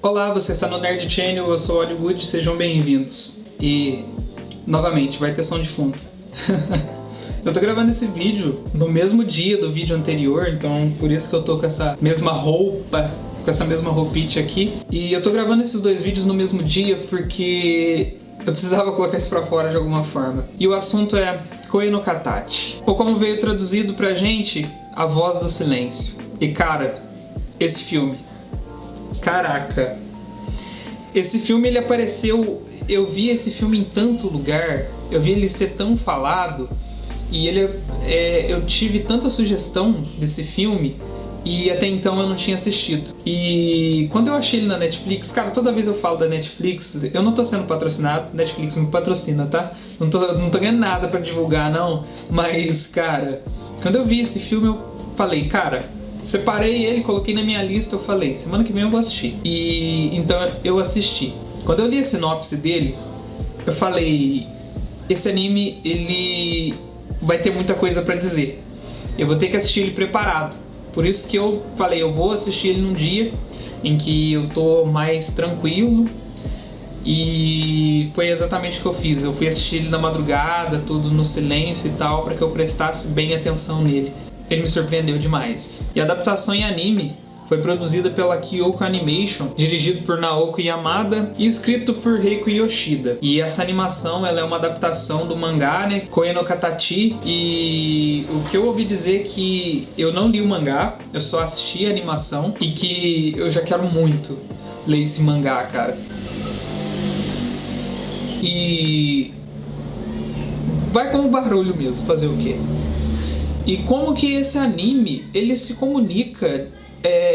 Olá, você está no Nerd Channel, eu sou o Hollywood, sejam bem-vindos. E, novamente, vai ter som de fundo. Eu tô gravando esse vídeo no mesmo dia do vídeo anterior, então por isso que eu tô com essa mesma roupa, com essa mesma roupite aqui. E eu tô gravando esses dois vídeos no mesmo dia porque eu precisava colocar isso pra fora de alguma forma. E o assunto é Koe no Katachi, ou como veio traduzido pra gente, A Voz do Silêncio. E cara, esse filme, caraca, esse filme ele apareceu, eu vi esse filme em tanto lugar, eu vi ele ser tão falado, e eu tive tanta sugestão desse filme, e até então eu não tinha assistido. E quando eu achei ele na Netflix, cara, toda vez eu falo da Netflix, eu não tô sendo patrocinado, Netflix me patrocina, tá? Não tô ganhando nada pra divulgar, não, mas, cara, quando eu vi esse filme eu falei, cara, separei ele, coloquei na minha lista, eu falei, semana que vem eu vou assistir. E então eu assisti. Quando eu li a sinopse dele, eu falei, esse anime, ele vai ter muita coisa pra dizer. Eu vou ter que assistir ele preparado. Por isso que eu falei, eu vou assistir ele num dia em que eu tô mais tranquilo. E foi exatamente o que eu fiz. Eu fui assistir ele na madrugada, tudo no silêncio e tal, para que eu prestasse bem atenção nele. Ele me surpreendeu demais. E a adaptação em anime foi produzida pela Kyoto Animation, dirigido por Naoko Yamada e escrito por Reiko Yoshida. E essa animação ela é uma adaptação do mangá, né, Koe no Katachi. E o que eu ouvi dizer é que eu não li o mangá, eu só assisti a animação e que eu já quero muito ler esse mangá, cara. E vai com o barulho mesmo, fazer o quê? E como que esse anime, ele se comunica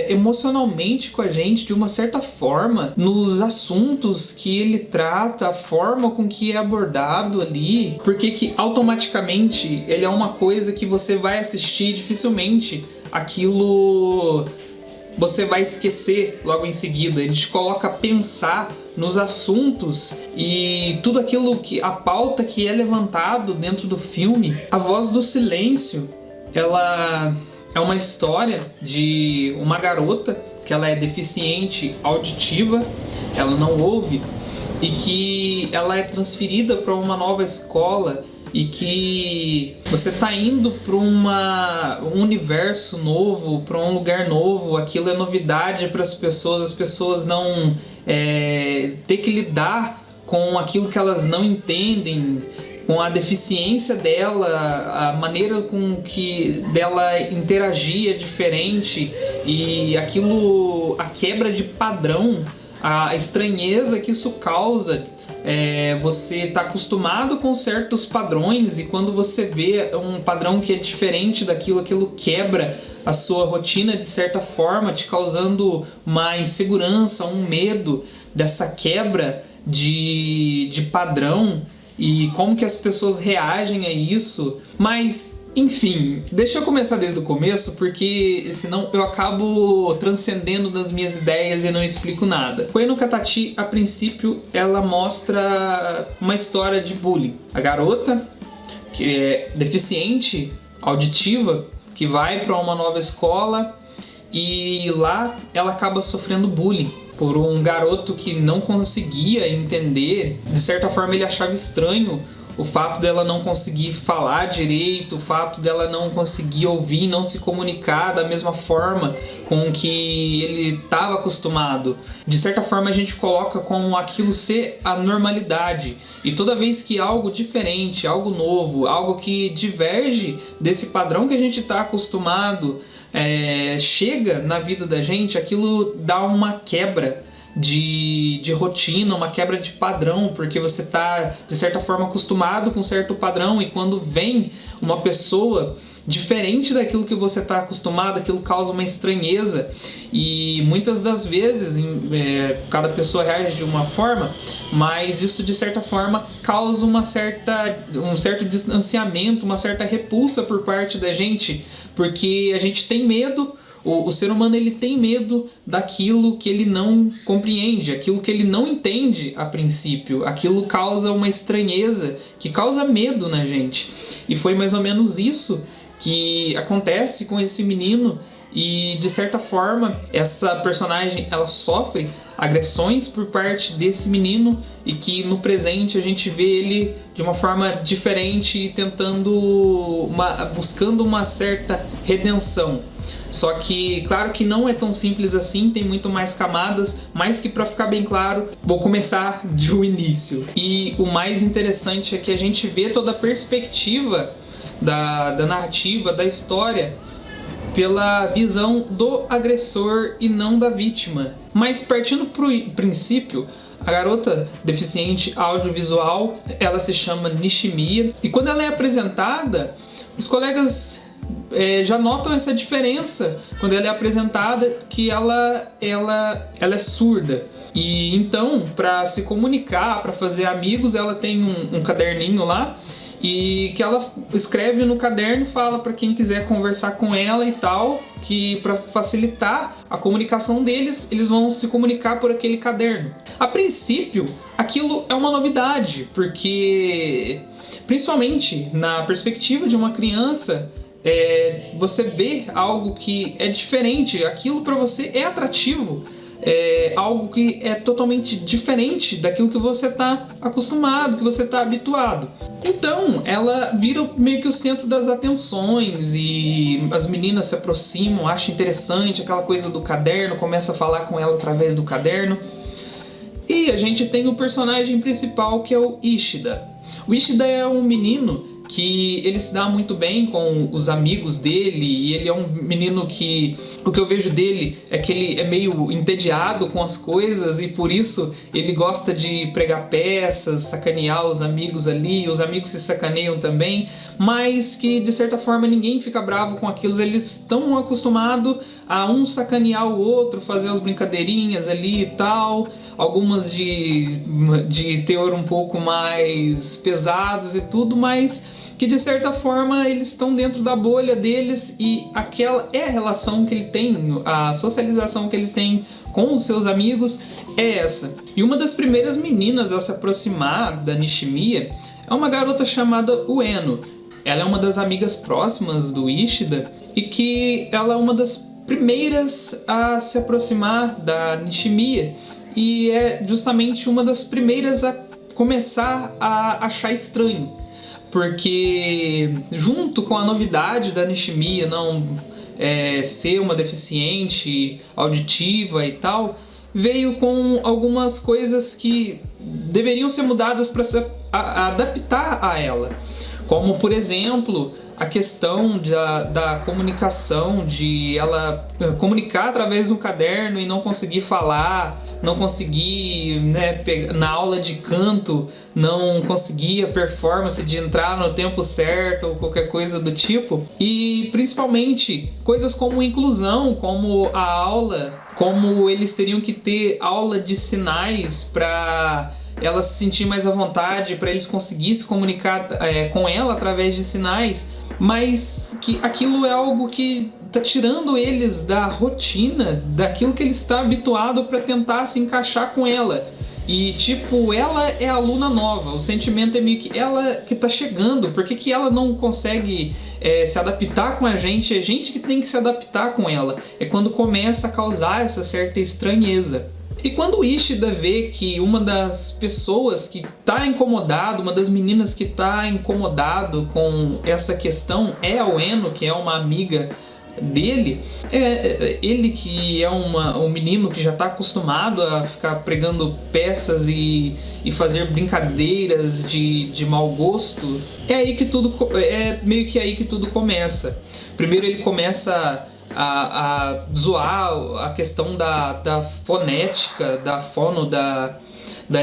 emocionalmente com a gente de uma certa forma, nos assuntos que ele trata, a forma com que é abordado ali, porque que automaticamente ele é uma coisa que você vai assistir dificilmente aquilo você vai esquecer logo em seguida. Ele te coloca a pensar nos assuntos e tudo aquilo que a pauta que é levantado dentro do filme. A Voz do Silêncio, ela é uma história de uma garota que ela é deficiente auditiva, ela não ouve, e que ela é transferida para uma nova escola e que você tá indo para um universo novo, para um lugar novo, aquilo é novidade para as pessoas não ter que lidar com aquilo que elas não entendem, com a deficiência dela, a maneira com que dela interagir é diferente, e aquilo, a quebra de padrão, a estranheza que isso causa. Você está acostumado com certos padrões e quando você vê um padrão que é diferente daquilo, aquilo quebra a sua rotina de certa forma, te causando uma insegurança, um medo dessa quebra de padrão e como que as pessoas reagem a isso. Mas enfim, deixa eu começar desde o começo, porque senão eu acabo transcendendo das minhas ideias e não explico nada. Koe no Katachi, a princípio, ela mostra uma história de bullying. A garota, que é deficiente auditiva, que vai para uma nova escola e lá ela acaba sofrendo bullying por um garoto que não conseguia entender. De certa forma, ele achava estranho o fato dela não conseguir falar direito, o fato dela não conseguir ouvir, não se comunicar da mesma forma com que ele estava acostumado. De certa forma a gente coloca como aquilo ser a normalidade. E toda vez que algo diferente, algo novo, algo que diverge desse padrão que a gente está acostumado chega na vida da gente, aquilo dá uma quebra de rotina, uma quebra de padrão, porque você está de certa forma acostumado com um certo padrão e quando vem uma pessoa diferente daquilo que você está acostumado, aquilo causa uma estranheza e muitas das vezes cada pessoa reage de uma forma, mas isso de certa forma causa um certo distanciamento, uma certa repulsa por parte da gente, porque a gente tem medo. O ser humano ele tem medo daquilo que ele não compreende, aquilo que ele não entende a princípio. Aquilo causa uma estranheza, que causa medo na gente. E foi mais ou menos isso que acontece com esse menino e de certa forma essa personagem ela sofre agressões por parte desse menino e que no presente a gente vê ele de uma forma diferente e buscando uma certa redenção. Só que, claro que não é tão simples assim, tem muito mais camadas, mas que para ficar bem claro, vou começar do início. E o mais interessante é que a gente vê toda a perspectiva da narrativa, da história, pela visão do agressor e não da vítima. Mas partindo pro princípio, a garota deficiente audiovisual, ela se chama Nishimiya, e quando ela é apresentada, os colegas já notam essa diferença quando ela é apresentada, que ela é surda. E então, para se comunicar, para fazer amigos, ela tem um caderninho lá, e que ela escreve no caderno, fala para quem quiser conversar com ela e tal, que para facilitar a comunicação deles, eles vão se comunicar por aquele caderno. A princípio, aquilo é uma novidade, porque principalmente na perspectiva de uma criança, você vê algo que é diferente, aquilo para você é atrativo, é algo que é totalmente diferente daquilo que você está acostumado, que você está habituado. Então, ela vira meio que o centro das atenções e as meninas se aproximam, acham interessante aquela coisa do caderno, começa a falar com ela através do caderno. E a gente tem o personagem principal, que é o Ishida. O Ishida é um menino que ele se dá muito bem com os amigos dele, e ele é um menino que, o que eu vejo dele é que ele é meio entediado com as coisas, e por isso ele gosta de pregar peças, sacanear os amigos ali, os amigos se sacaneiam também, mas que de certa forma ninguém fica bravo com aquilo, eles estão acostumados a um sacanear o outro, fazer as brincadeirinhas ali e tal, algumas de teor um pouco mais pesados e tudo, mas que de certa forma eles estão dentro da bolha deles, e aquela é a relação que ele tem, a socialização que eles têm com os seus amigos é essa. E uma das primeiras meninas a se aproximar da Nishimiya é uma garota chamada Ueno. Ela é uma das amigas próximas do Ishida, e que ela é uma das primeiras a se aproximar da Nishimiya, e é justamente uma das primeiras a começar a achar estranho, porque junto com a novidade da Nishimiya não ser uma deficiente auditiva e tal, veio com algumas coisas que deveriam ser mudadas para se adaptar a ela, como por exemplo a questão da comunicação, de ela comunicar através do caderno e não conseguir falar, não conseguir, na aula de canto, não conseguir a performance de entrar no tempo certo ou qualquer coisa do tipo. E principalmente coisas como inclusão, como a aula, como eles teriam que ter aula de sinais para ela se sentir mais à vontade, para eles conseguirem se comunicar com ela através de sinais, mas que aquilo é algo que tá tirando eles da rotina, daquilo que ele está habituado, para tentar se encaixar com ela. E tipo, ela é a aluna nova, o sentimento é meio que ela que tá chegando, por que ela não consegue se adaptar com a gente que tem que se adaptar com ela. É quando começa a causar essa certa estranheza. E quando o Ishida vê que uma das pessoas que está incomodado, uma das meninas que está incomodado com essa questão é a Ueno, que é uma amiga dele, ele que é um menino que já está acostumado a ficar pregando peças e fazer brincadeiras de mau gosto, meio que aí que tudo começa. Primeiro ele começa a zoar a questão da fonética, da fono da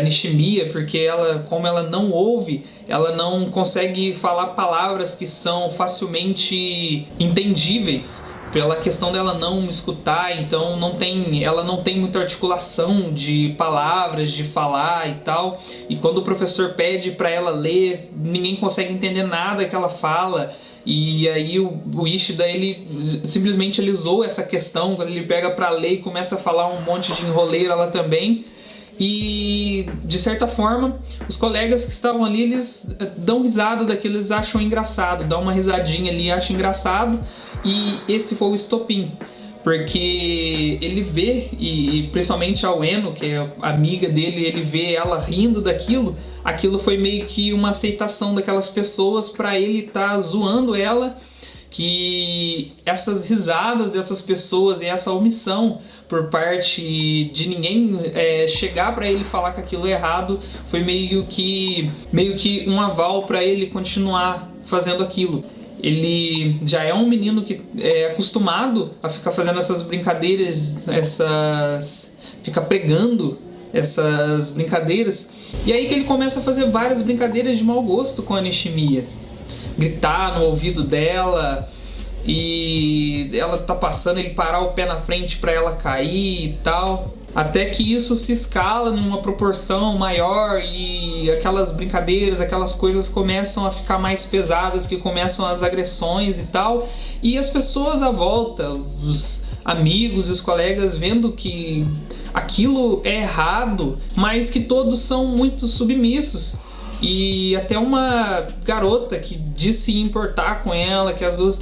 Nishimiya, porque como ela não ouve, ela não consegue falar palavras que são facilmente entendíveis, pela questão dela não escutar, então ela não tem muita articulação de palavras, de falar e tal, e quando o professor pede para ela ler, ninguém consegue entender nada que ela fala. E aí o Ishida, ele simplesmente zoa essa questão, quando ele pega pra ler e começa a falar um monte de enroleira lá também. E de certa forma, os colegas que estavam ali, eles dão risada daquilo, eles acham engraçado, dão uma risadinha ali, acham engraçado. E esse foi o estopim. porque ele vê, e principalmente a Ueno, que é a amiga dele, ele vê ela rindo daquilo. Aquilo foi meio que uma aceitação daquelas pessoas para ele estar zoando ela, que essas risadas dessas pessoas e essa omissão por parte de ninguém chegar para ele falar que aquilo é errado foi meio que um aval para ele continuar fazendo aquilo. Ele já é um menino que é acostumado a ficar fazendo essas brincadeiras, fica pregando essas brincadeiras. E aí que ele começa a fazer várias brincadeiras de mau gosto com a Nishimiya. Gritar no ouvido dela, e ela tá passando, ele parar o pé na frente para ela cair e tal. Até que isso se escala numa proporção maior e aquelas brincadeiras, aquelas coisas começam a ficar mais pesadas, que começam as agressões e tal. E as pessoas à volta, os amigos e os colegas, vendo que aquilo é errado, mas que todos são muito submissos. E até uma garota que diz se importar com ela, que as duas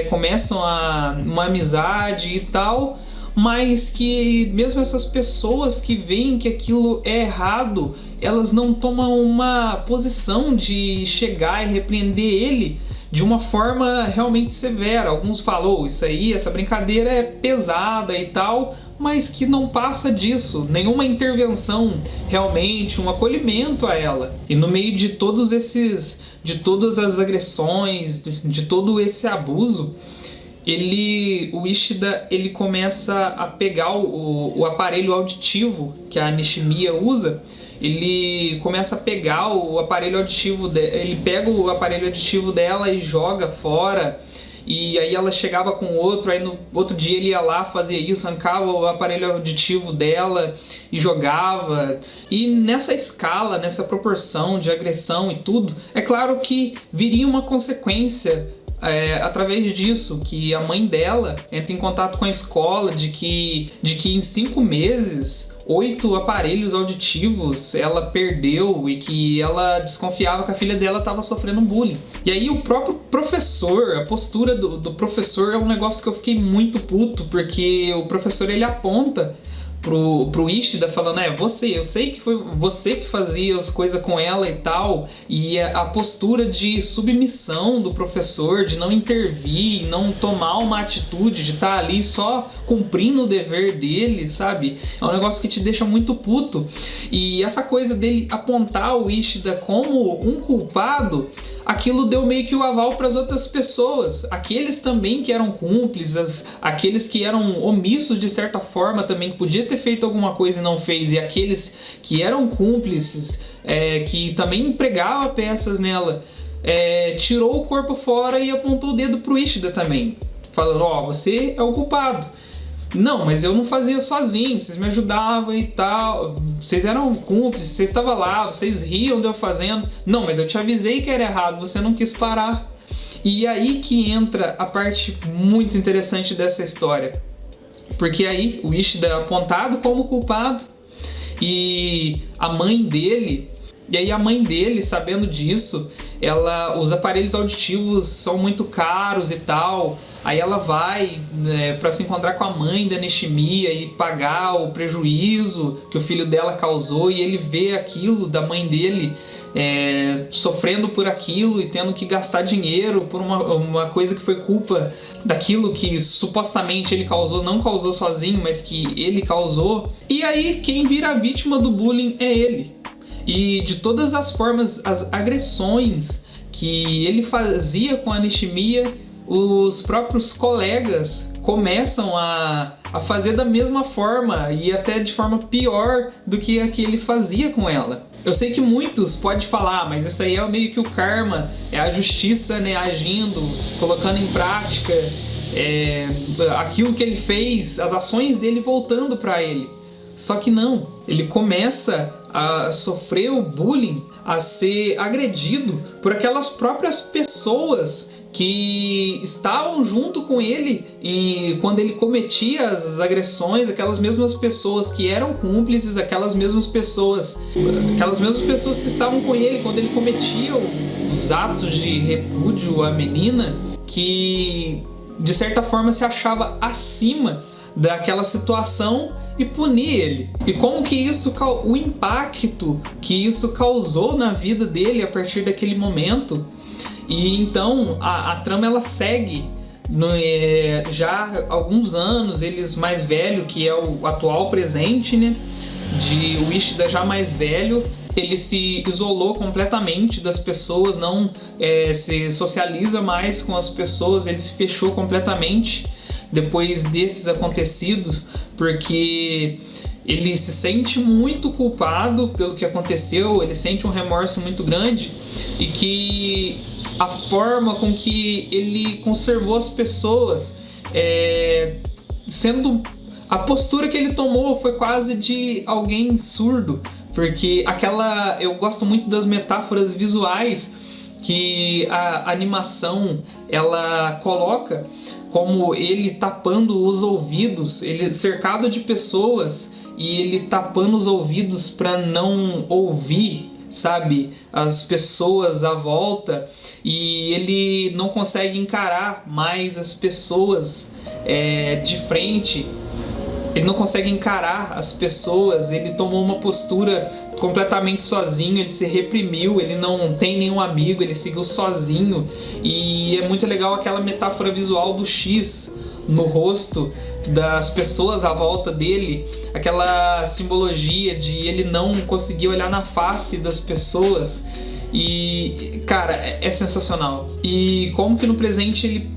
começam uma amizade e tal, mas que mesmo essas pessoas que veem que aquilo é errado, elas não tomam uma posição de chegar e repreender ele de uma forma realmente severa. Alguns falam, isso aí, essa brincadeira é pesada e tal, mas que não passa disso, nenhuma intervenção realmente, um acolhimento a ela. E no meio de todas as agressões, de todo esse abuso, o Ishida ele começa a pegar o aparelho auditivo que a Nishimiya usa. Ele começa a pegar o aparelho auditivo ele pega o aparelho auditivo dela e joga fora. E aí ela chegava com outro, aí no outro dia ele ia lá, fazia isso, arrancava o aparelho auditivo dela e jogava. E nessa escala, nessa proporção de agressão e tudo, é claro que viria uma consequência através disso, que a mãe dela entra em contato com a escola de que em 5 meses 8 aparelhos auditivos ela perdeu e que ela desconfiava que a filha dela estava sofrendo bullying. E aí o próprio professor, a postura do professor é um negócio que eu fiquei muito puto, porque o professor ele aponta pro Ishida falando, eu sei que foi você que fazia as coisas com ela e tal, e a postura de submissão do professor, de não intervir, não tomar uma atitude, de estar ali só cumprindo o dever dele, sabe? É um negócio que te deixa muito puto. E essa coisa dele apontar o Ishida como um culpado, aquilo deu meio que o aval para as outras pessoas, aqueles também que eram cúmplices, aqueles que eram omissos de certa forma também, que podia ter feito alguma coisa e não fez, e aqueles que eram cúmplices, que também empregava peças nela, tirou o corpo fora e apontou o dedo pro Ishida também, falando, você é o culpado. Não, mas eu não fazia sozinho, vocês me ajudavam e tal, vocês eram cúmplices, vocês estavam lá, vocês riam de eu fazendo. Não, mas eu te avisei que era errado, você não quis parar. E aí que entra a parte muito interessante dessa história. Porque aí o Ishida é apontado como culpado e a mãe dele, sabendo disso, os aparelhos auditivos são muito caros e tal. Aí ela vai para se encontrar com a mãe da Nishimiya e pagar o prejuízo que o filho dela causou, e ele vê aquilo da mãe dele sofrendo por aquilo e tendo que gastar dinheiro por uma coisa que foi culpa daquilo que supostamente ele causou, não causou sozinho, mas que ele causou. E aí quem vira a vítima do bullying é ele. E de todas as formas, as agressões que ele fazia com a Nishimiya, os próprios colegas começam a fazer da mesma forma e até de forma pior do que a que ele fazia com ela. Eu sei que muitos podem falar, mas isso aí é meio que o karma, é a justiça, agindo, colocando em prática aquilo que ele fez, as ações dele voltando para ele. Só que não, ele começa a sofrer o bullying, a ser agredido por aquelas próprias pessoas que estavam junto com ele e quando ele cometia as agressões, aquelas mesmas pessoas que eram cúmplices, aquelas mesmas pessoas que estavam com ele quando ele cometia os atos de repúdio à menina, que de certa forma se achava acima daquela situação e punir ele. E como que isso, o impacto que isso causou na vida dele a partir daquele momento. E então a trama ela segue já há alguns anos, eles mais velho, que é o atual presente, né? De o Ishida já mais velho, ele se isolou completamente das pessoas, não se socializa mais com as pessoas, ele se fechou completamente depois desses acontecidos, porque ele se sente muito culpado pelo que aconteceu, ele sente um remorso muito grande, e que a forma com que ele conservou as pessoas, sendo a postura que ele tomou foi quase de alguém surdo, porque eu gosto muito das metáforas visuais que a animação ela coloca, como ele tapando os ouvidos, ele cercado de pessoas e ele tapando os ouvidos para não ouvir, sabe, as pessoas à volta, e ele não consegue encarar mais as pessoas de frente. Ele não consegue encarar as pessoas, ele tomou uma postura completamente sozinho, ele se reprimiu, ele não tem nenhum amigo, ele seguiu sozinho. E é muito legal aquela metáfora visual do X no rosto das pessoas à volta dele, aquela simbologia de ele não conseguir olhar na face das pessoas. E, cara, é sensacional. E como que no presente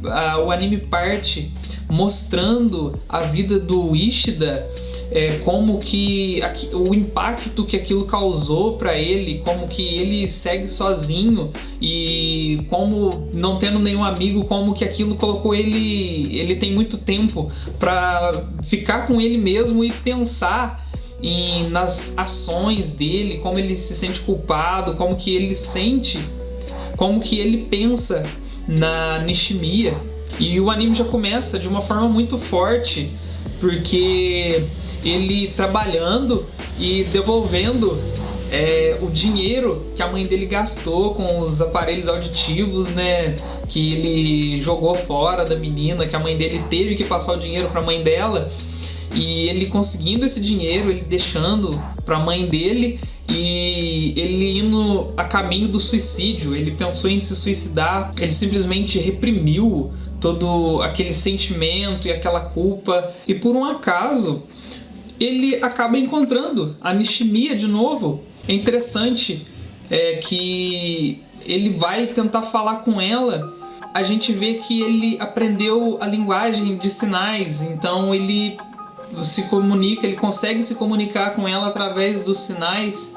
o anime parte mostrando a vida do Ishida, como que o impacto que aquilo causou para ele, como que ele segue sozinho e como não tendo nenhum amigo, como que aquilo colocou ele tem muito tempo para ficar com ele mesmo e pensar nas ações dele, como ele se sente culpado, como que ele sente, como que ele pensa na Nishimiya. E o anime já começa de uma forma muito forte, porque ele trabalhando e devolvendo o dinheiro que a mãe dele gastou com os aparelhos auditivos, né, que ele jogou fora da menina, que a mãe dele teve que passar o dinheiro para a mãe dela, e ele conseguindo esse dinheiro, ele deixando para a mãe dele, e ele indo a caminho do suicídio. Ele pensou em se suicidar, ele simplesmente reprimiu todo aquele sentimento e aquela culpa, e por um acaso ele acaba encontrando a Nishimiya de novo. É interessante que ele vai tentar falar com ela, a gente vê que ele aprendeu a linguagem de sinais, então ele se comunica, ele consegue se comunicar com ela através dos sinais.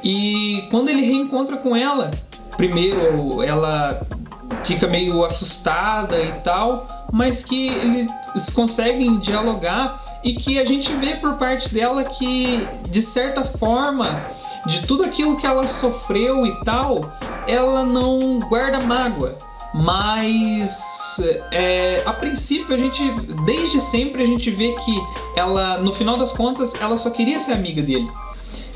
E quando ele reencontra com ela, primeiro ela fica meio assustada e tal, mas que eles conseguem dialogar, e que a gente vê por parte dela que, de certa forma, de tudo aquilo que ela sofreu e tal, ela não guarda mágoa. Mas a princípio desde sempre a gente vê que ela, no final das contas, ela só queria ser amiga dele.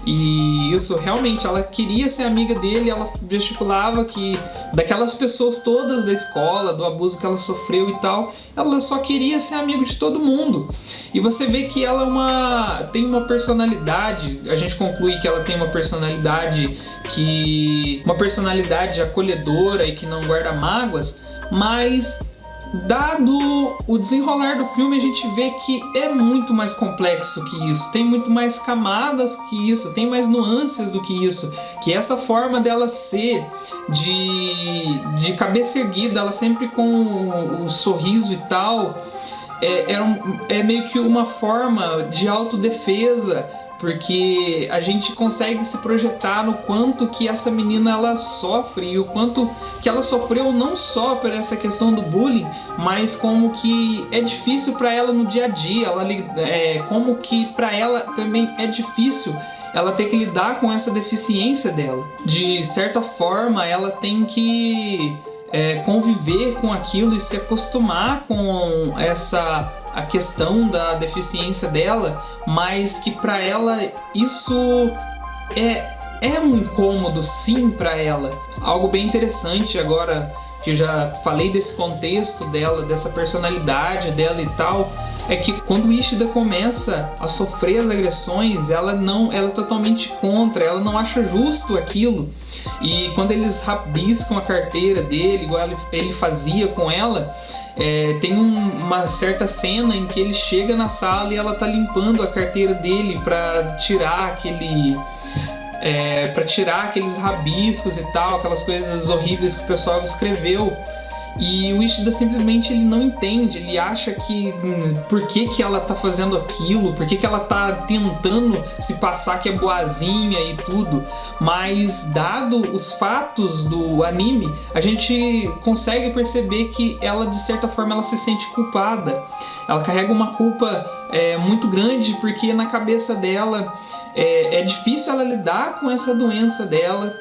E isso realmente, ela queria ser amiga dele, ela gesticulava que daquelas pessoas todas da escola, do abuso que ela sofreu e tal, ela só queria ser amigo de todo mundo. E você vê que ela tem uma personalidade, a gente conclui que ela tem uma personalidade acolhedora e que não guarda mágoas, mas dado o desenrolar do filme, a gente vê que é muito mais complexo que isso, tem muito mais camadas que isso, tem mais nuances do que isso, que essa forma dela ser de cabeça erguida, ela sempre com o sorriso e tal, é meio que uma forma de autodefesa, porque a gente consegue se projetar no quanto que essa menina ela sofre, e o quanto que ela sofreu não só por essa questão do bullying, mas como que é difícil para ela no dia a dia, como que para ela também é difícil ela ter que lidar com essa deficiência dela. De certa forma, ela tem que conviver com aquilo e se acostumar com a questão da deficiência dela, mas que para ela isso é um incômodo, sim, para ela. Algo bem interessante agora que eu já falei desse contexto dela, dessa personalidade dela e tal, é que quando o Ishida começa a sofrer as agressões, ela é totalmente contra, ela não acha justo aquilo. E quando eles rabiscam a carteira dele, igual ele fazia com ela, tem uma certa cena em que ele chega na sala e ela tá limpando a carteira dele para tirar aqueles rabiscos e tal, aquelas coisas horríveis que o pessoal escreveu. E o Ishida simplesmente ele não entende, ele acha que por que ela tá fazendo aquilo, por que ela tá tentando se passar que é boazinha e tudo. Mas dado os fatos do anime, a gente consegue perceber que ela, de certa forma, ela se sente culpada. Ela carrega uma culpa muito grande, porque na cabeça dela é difícil ela lidar com essa doença dela.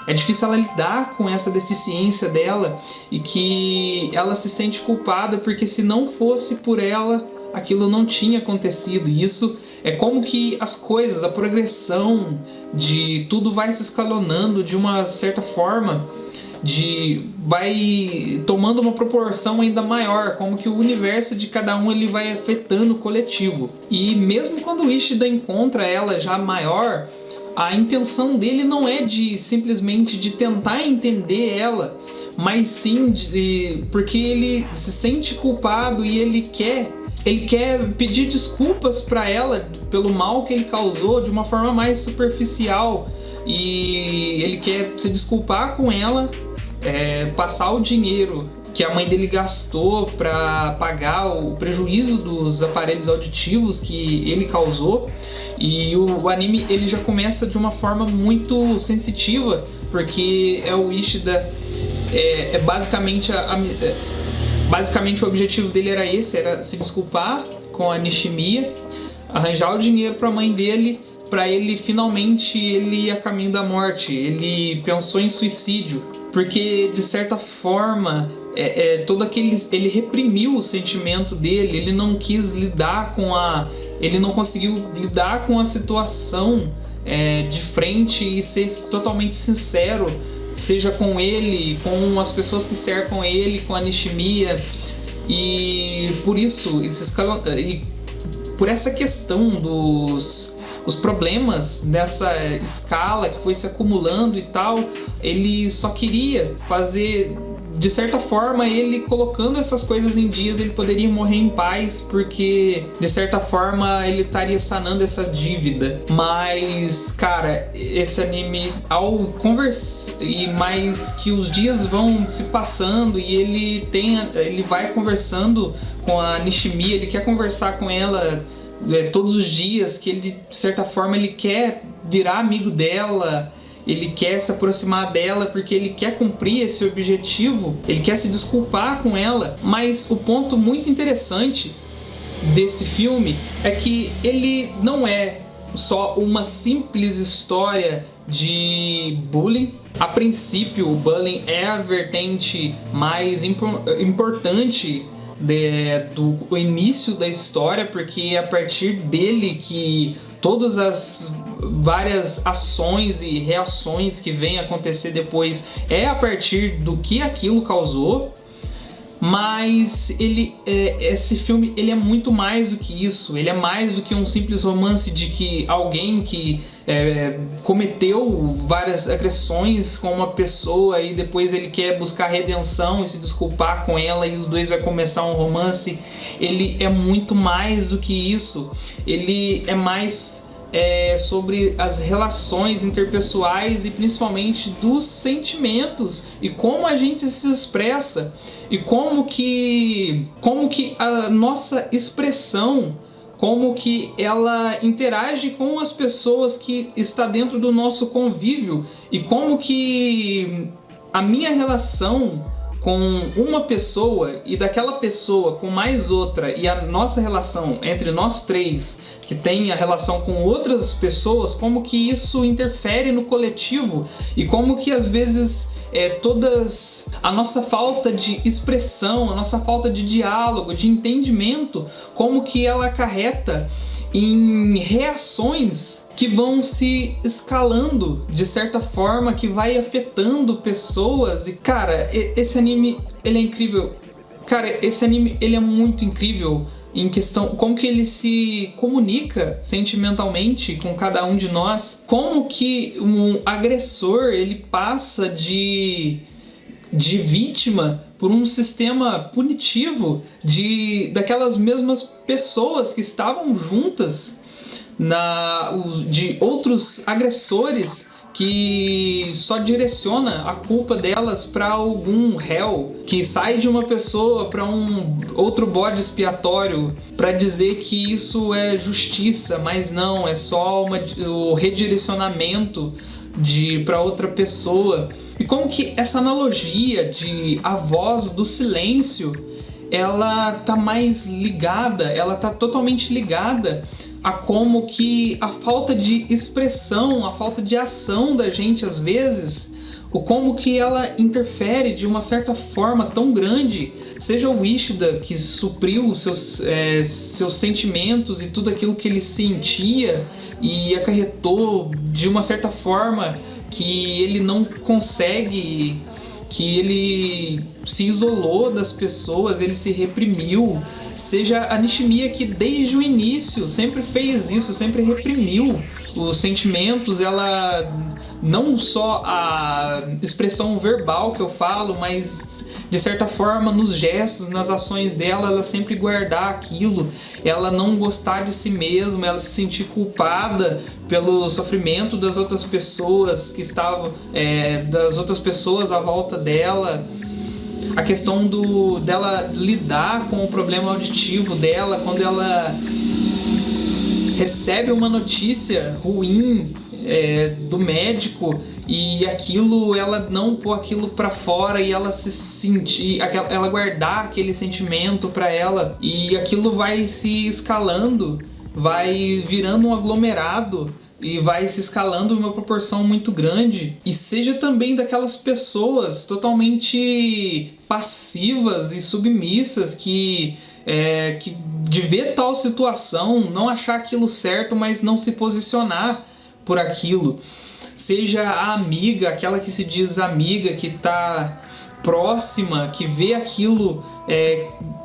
É difícil ela lidar com essa deficiência dela, e que ela se sente culpada porque se não fosse por ela, aquilo não tinha acontecido. E isso é como que as coisas, a progressão de tudo vai se escalonando de uma certa forma, vai tomando uma proporção ainda maior, como que o universo de cada um ele vai afetando o coletivo. E mesmo quando o Ishida encontra ela já maior, a intenção dele não é simplesmente de tentar entender ela, mas sim porque ele se sente culpado e ele quer pedir desculpas para ela pelo mal que ele causou de uma forma mais superficial, e ele quer se desculpar com ela, passar o dinheiro que a mãe dele gastou para pagar o prejuízo dos aparelhos auditivos que ele causou. E o anime ele já começa de uma forma muito sensitiva, porque o Ishida basicamente o objetivo dele era esse, era se desculpar com a Nishimiya, arranjar o dinheiro para a mãe dele, para ele finalmente ir a caminho da morte. Ele pensou em suicídio, porque de certa forma ele reprimiu o sentimento dele, ele não quis lidar ele não conseguiu lidar com a situação de frente e ser totalmente sincero, seja com ele, com as pessoas que cercam ele, com a Nishimiya. E por isso, por essa questão os problemas dessa escala que foi se acumulando e tal, ele só queria fazer, de certa forma, ele colocando essas coisas em dias, ele poderia morrer em paz, porque de certa forma ele estaria sanando essa dívida. Mas, cara, esse anime, ao conversar, e mais que os dias vão se passando e ele vai conversando com a Nishimiya, ele quer conversar com ela todos os dias, que ele, de certa forma, ele quer virar amigo dela, ele quer se aproximar dela porque ele quer cumprir esse objetivo, ele quer se desculpar com ela. Mas o ponto muito interessante desse filme é que ele não é só uma simples história de bullying. A princípio, o bullying é a vertente mais importante do início da história, porque é a partir dele que todas as várias ações e reações que vêm acontecer depois é a partir do que aquilo causou. Mas esse filme ele é muito mais do que isso. Ele é mais do que um simples romance de que alguém que cometeu várias agressões com uma pessoa e depois ele quer buscar redenção e se desculpar com ela e os dois vai começar um romance. Ele é muito mais do que isso. Ele é mais sobre as relações interpessoais e principalmente dos sentimentos e como a gente se expressa e como que a nossa expressão, como que ela interage com as pessoas que está dentro do nosso convívio e como que a minha relação com uma pessoa e daquela pessoa com mais outra e a nossa relação entre nós três que tem a relação com outras pessoas, como que isso interfere no coletivo e como que às vezes todas a nossa falta de expressão, a nossa falta de diálogo, de entendimento, como que ela acarreta em reações que vão se escalando de certa forma, que vai afetando pessoas. E cara, esse anime, ele é incrível. Cara, esse anime, ele é muito incrível em questão como que ele se comunica sentimentalmente com cada um de nós, como que um agressor ele passa de vítima por um sistema punitivo daquelas mesmas pessoas que estavam juntas de outros agressores, que só direciona a culpa delas para algum réu, que sai de uma pessoa para um outro bode expiatório para dizer que isso é justiça, mas não, é só o redirecionamento para outra pessoa. E como que essa analogia de a voz do silêncio, ela tá mais ligada, ela tá totalmente ligada a como que a falta de expressão, a falta de ação da gente às vezes, o como que ela interfere de uma certa forma tão grande, seja o Ishida que supriu seus sentimentos e tudo aquilo que ele sentia e acarretou de uma certa forma que ele não consegue, que ele se isolou das pessoas, ele se reprimiu, seja a Nishimiya que desde o início sempre fez isso, sempre reprimiu os sentimentos, ela não só a expressão verbal que eu falo, mas de certa forma nos gestos, nas ações dela, ela sempre guardar aquilo, ela não gostar de si mesma, ela se sentir culpada pelo sofrimento das outras pessoas que estavam, das outras pessoas à volta dela. A questão dela lidar com o problema auditivo dela, quando ela recebe uma notícia ruim do médico e aquilo, ela não pôr aquilo pra fora e ela se sentir, ela guardar aquele sentimento pra ela, e aquilo vai se escalando, vai virando um aglomerado e vai se escalando em uma proporção muito grande. E seja também daquelas pessoas totalmente passivas e submissas que de ver tal situação, não achar aquilo certo, mas não se posicionar por aquilo. Seja a amiga, aquela que se diz amiga, que está próxima, que vê aquilo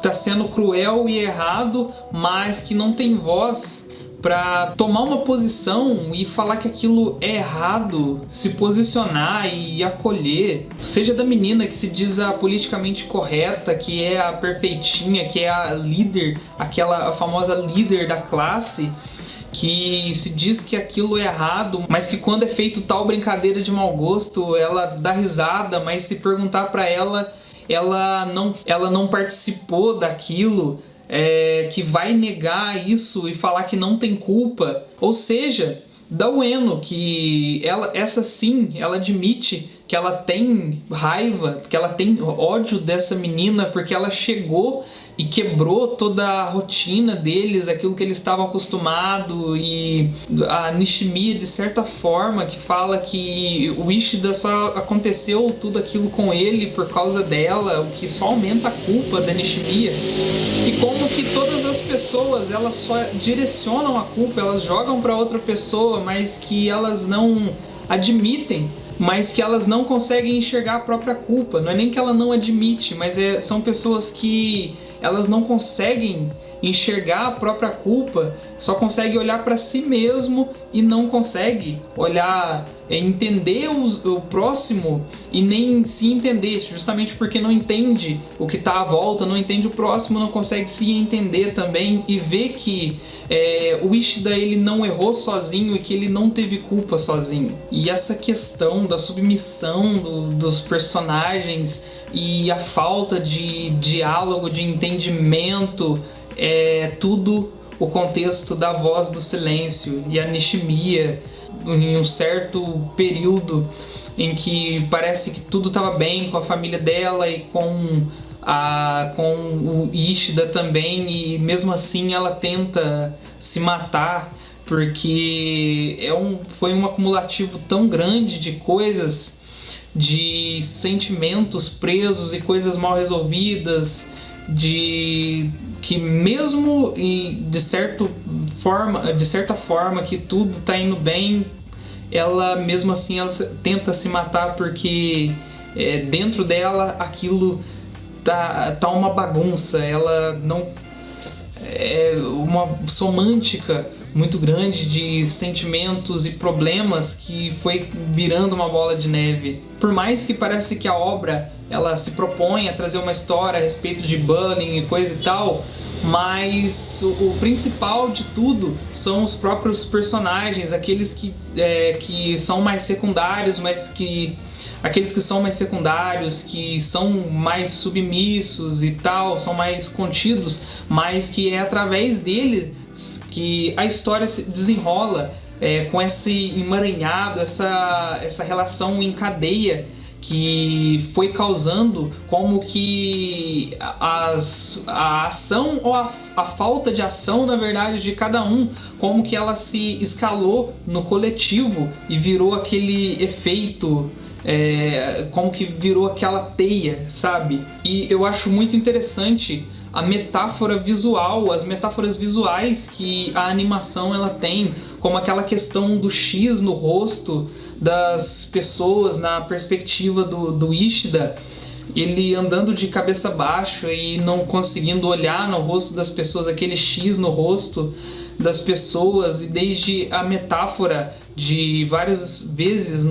tá sendo cruel e errado, mas que não tem voz para tomar uma posição e falar que aquilo é errado, se posicionar e acolher. Seja da menina que se diz a politicamente correta, que é a perfeitinha, que é a líder, a famosa líder da classe, que se diz que aquilo é errado, mas que quando é feito tal brincadeira de mau gosto, ela dá risada, mas se perguntar para ela, ela não participou daquilo, que vai negar isso e falar que não tem culpa. Ou seja, da Ueno, que essa sim, ela admite que ela tem raiva, que ela tem ódio dessa menina, porque ela chegou e quebrou toda a rotina deles, aquilo que eles estavam acostumados. E a Nishimiya, de certa forma, que fala que o Ishida só aconteceu tudo aquilo com ele por causa dela, o que só aumenta a culpa da Nishimiya. E como que todas as pessoas, elas só direcionam a culpa, elas jogam para outra pessoa, mas que elas não admitem, mas que elas não conseguem enxergar a própria culpa. Não é nem que ela não admite, mas são pessoas que elas não conseguem enxergar a própria culpa, só conseguem olhar para si mesmo e não conseguem olhar, entender o próximo e nem se entender, justamente porque não entende o que está à volta, não entende o próximo, não consegue se entender também e ver que o Ishida ele não errou sozinho e que ele não teve culpa sozinho. E essa questão da submissão dos personagens e a falta de diálogo, de entendimento, tudo o contexto da voz do silêncio. E a Nishimiya, em um certo período em que parece que tudo estava bem com a família dela e com o Ishida também, e mesmo assim ela tenta se matar, porque foi um acumulativo tão grande de coisas, de sentimentos presos e coisas mal resolvidas, que mesmo de certa de certa forma que tudo tá indo bem, ela mesmo assim ela tenta se matar porque dentro dela aquilo tá uma bagunça, ela não é uma somântica muito grande de sentimentos e problemas que foi virando uma bola de neve. Por mais que parece que a obra ela se propõe a trazer uma história a respeito de bullying e coisa e tal, mas o principal de tudo são os próprios personagens, aqueles que são mais secundários, aqueles que são mais secundários, que são mais submissos e tal, são mais contidos, mas que é através deles que a história se desenrola, com esse emaranhado, essa relação em cadeia que foi causando como que a ação ou a falta de ação, na verdade, de cada um, como que ela se escalou no coletivo e virou aquele efeito, como que virou aquela teia, sabe? E eu acho muito interessante a metáfora visual, as metáforas visuais que a animação ela tem, como aquela questão do X no rosto das pessoas na perspectiva do Ishida, ele andando de cabeça baixa e não conseguindo olhar no rosto das pessoas, aquele X no rosto das pessoas, e desde a metáfora de várias vezes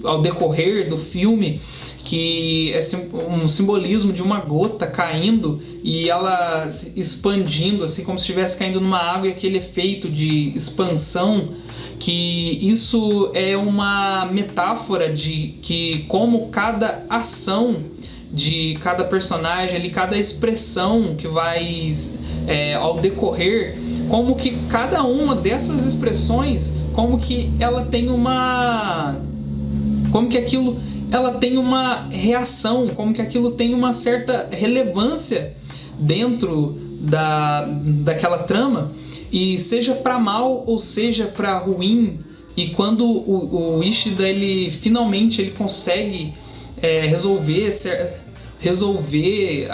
ao decorrer do filme, que é um simbolismo de uma gota caindo e ela se expandindo, assim como se estivesse caindo numa água, e aquele efeito de expansão, que isso é uma metáfora de que como cada ação de cada personagem ali, cada expressão que vai ao decorrer, como que cada uma dessas expressões, como que ela tem ela tem uma reação, como que aquilo tem uma certa relevância dentro daquela trama, e seja para mal ou seja para ruim. E quando o Ishida ele finalmente consegue resolver,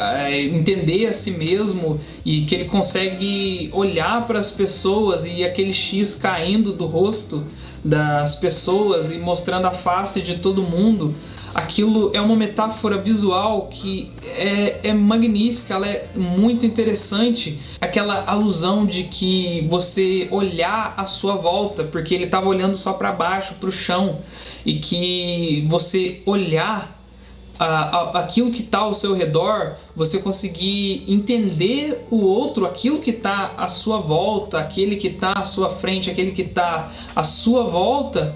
entender a si mesmo, e que ele consegue olhar para as pessoas e aquele X caindo do rosto das pessoas e mostrando a face de todo mundo, aquilo é uma metáfora visual que é magnífica, ela é muito interessante. Aquela alusão de que você olhar à sua volta, porque ele estava olhando só para baixo, para o chão, e que você olhar aquilo que está ao seu redor, você conseguir entender o outro, aquilo que está à sua volta, aquele que está à sua frente, aquele que está à sua volta,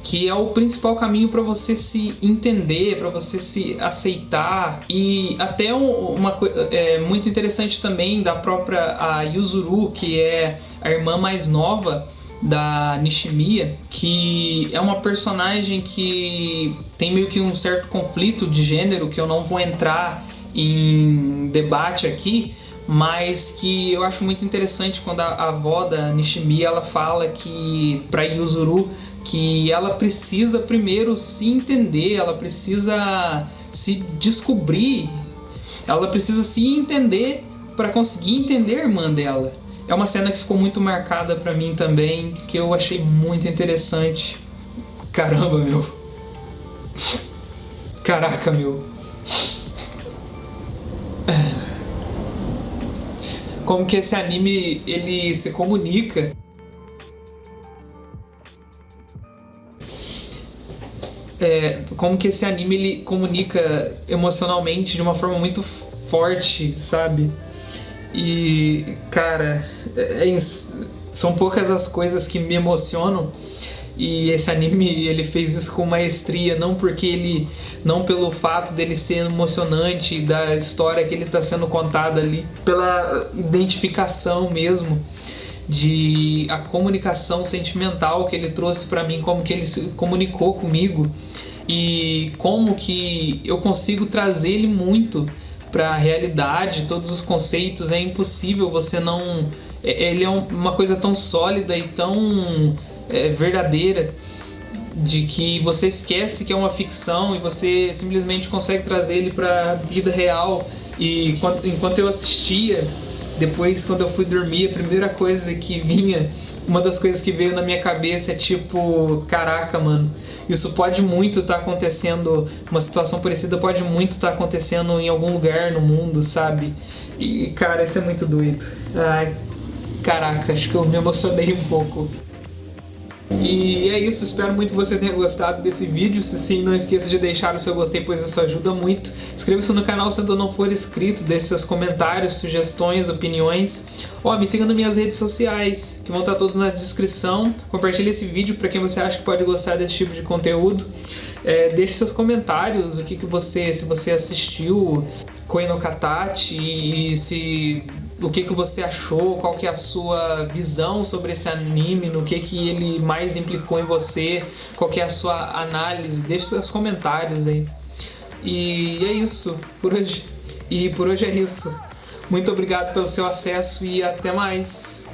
que é o principal caminho para você se entender, para você se aceitar. E até uma coisa muito interessante também da própria a Yuzuru, que é a irmã mais nova da Nishimiya, que é uma personagem que tem meio que um certo conflito de gênero, que eu não vou entrar em debate aqui, mas que eu acho muito interessante quando a avó da Nishimiya ela fala que para Yuzuru que ela precisa primeiro se entender, ela precisa se descobrir, ela precisa se entender para conseguir entender a irmã dela. É uma cena que ficou muito marcada pra mim também, que eu achei muito interessante. Caramba, meu. Caraca, meu. Como que esse anime, ele se comunica. Como que esse anime, ele comunica emocionalmente de uma forma muito forte, sabe? E, cara, são poucas as coisas que me emocionam, e esse anime ele fez isso com maestria, não pelo fato dele ser emocionante, da história que ele está sendo contada ali, pela identificação mesmo, de a comunicação sentimental que ele trouxe para mim, como que ele se comunicou comigo e como que eu consigo trazer ele muito para a realidade, todos os conceitos. É impossível você não... Ele é uma coisa tão sólida e tão verdadeira, de que você esquece que é uma ficção e você simplesmente consegue trazer ele para a vida real. E enquanto eu assistia Depois, quando eu fui dormir, a primeira coisa que vinha, uma das coisas que veio na minha cabeça é tipo, caraca, mano, isso pode muito estar acontecendo, uma situação parecida pode muito estar acontecendo em algum lugar no mundo, sabe? E, cara, isso é muito doido. Ai, caraca, acho que eu me emocionei um pouco. E é isso, espero muito que você tenha gostado desse vídeo. Se sim, não esqueça de deixar o seu gostei, pois isso ajuda muito. Inscreva-se no canal se ainda não for inscrito, deixe seus comentários, sugestões, opiniões. Me siga nas minhas redes sociais, que vão estar todas na descrição. Compartilhe esse vídeo para quem você acha que pode gostar desse tipo de conteúdo. Deixe seus comentários, o que você, se você assistiu Koe no Katachi e o que você achou, qual que é a sua visão sobre esse anime, no que ele mais implicou em você, qual que é a sua análise, deixe seus comentários aí. E é isso por hoje. E por hoje é isso. Muito obrigado pelo seu acesso e até mais.